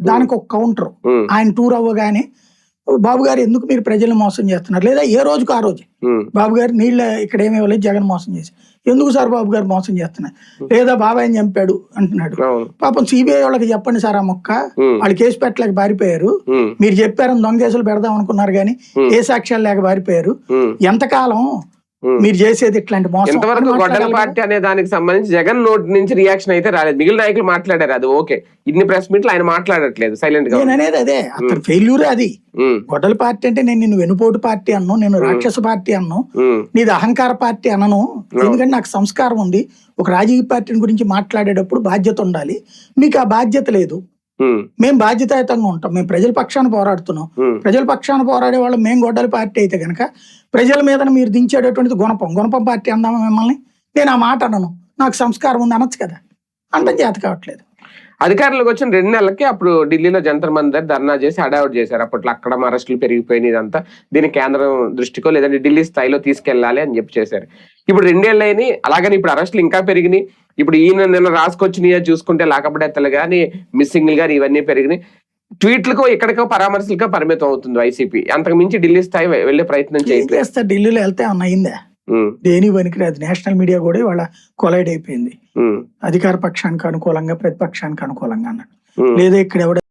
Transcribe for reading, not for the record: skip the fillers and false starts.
దానికి ఒక కౌంటర్. ఆయన టూర్ అవ్వగానే బాబు గారు ఎందుకు మీరు ప్రజల్ని మోసం చేస్తున్నారు, లేదా ఏ రోజుకు ఆ రోజు బాబు గారు నీళ్ళ ఇక్కడ ఏమి ఇవ్వలేదు జగన్ మోసం చేసి, ఎందుకు సార్ బాబు గారు మోసం చేస్తున్నారు, లేదా బాబాయ్ని చంపాడు అంటున్నాడు. పాపం సిబిఐ వాళ్ళకి చెప్పండి సార్ ఆ మొక్క, వాళ్ళు కేసు పెట్టలేక పారిపోయారు, మీరు చెప్పారని దొంగ కేసులు పెడదాం అనుకున్నారు కానీ ఏ సాక్ష్యాలు లేక పారిపోయారు, ఎంతకాలం మీరు చేసేది ఇట్లాంటి మోసం. ఎంతవరకు గొడ్డల పార్టీ అనే దానికి సంబంధించి జగన్ నోటి నుంచి రియాక్షన్ అయితే రాలేదు, మిగిలిన నాయకులు మాట్లాడారు, అది ఓకే. ఇన్ని ప్రెస్ మీట్లు ఆయన మాట్లాడట్లేదు, సైలెంట్ గా. నేను అనేది అదే, అతను ఫెయిల్యూరే అది. గొడ్డల పార్టీ అంటే నేను నిన్ను వెనుపోటు పార్టీ అన్ను, నేను రాక్షస పార్టీ అన్ను, నీది అహంకార పార్టీ అనను. ఎందుకంటే నాకు సంస్కారం ఉంది. ఒక రాజకీయ పార్టీని గురించి మాట్లాడేటప్పుడు బాధ్యత ఉండాలి, మీకు ఆ బాధ్యత లేదు. మేము బాధ్యతాయుతంగా ఉంటాం, మేము ప్రజల పక్షాన పోరాడుతున్నాం. ప్రజల పక్షాన పోరాడే వాళ్ళు మేము గొడ్డల పార్టీ అయితే కనుక ప్రజల మీద మీరు దించేటటువంటిది గుణపం పార్టీ అందామా మిమ్మల్ని? నేను ఆ మాట అనను, నాకు సంస్కారం ఉంది అనొచ్చు కదా, అంటే చేత కావట్లేదు. అధికారులకు వచ్చిన 2 నెలలకి అప్పుడు ఢిల్లీలో జంతర్ మంతర్ ధర్నా చేసి హడావుట్ చేశారు. అప్పట్లో అక్కడ అరెస్టులు పెరిగిపోయినాయి, ఇదంతా దీన్ని కేంద్రం దృష్టికో లేదంటే ఢిల్లీ స్థాయిలో తీసుకెళ్లాలి అని చెప్పి చేశారు. ఇప్పుడు 2 ఏళ్ళు అయినాయి, అలాగని ఇప్పుడు అరెస్టులు ఇంకా పెరిగినాయి. ఇప్పుడు ఈయన నిన్న రాసుకొచ్చినాయో చూసుకుంటే లాకపడేత్తలు కానీ మిస్సింగ్లు కానీ ఇవన్నీ పెరిగినాయి. ట్వీట్లకో ఎక్కడికో పరామర్శలకో పరిమితం అవుతుంది వైసీపీ. అంతకు మించి ఢిల్లీ స్థాయి వెళ్లే ప్రయత్నం చేస్తే ఢిల్లీలో వెళ్తే అన్న అయిందా? దేని పనికిరాదు. నేషనల్ మీడియా కూడా వాళ్ళ కొలైడ్ అయిపోయింది, అధికార పక్షానికి అనుకూలంగా ప్రతిపక్షానికి అనుకూలంగా అన్నాడు. లేదా ఇక్కడ ఎవడ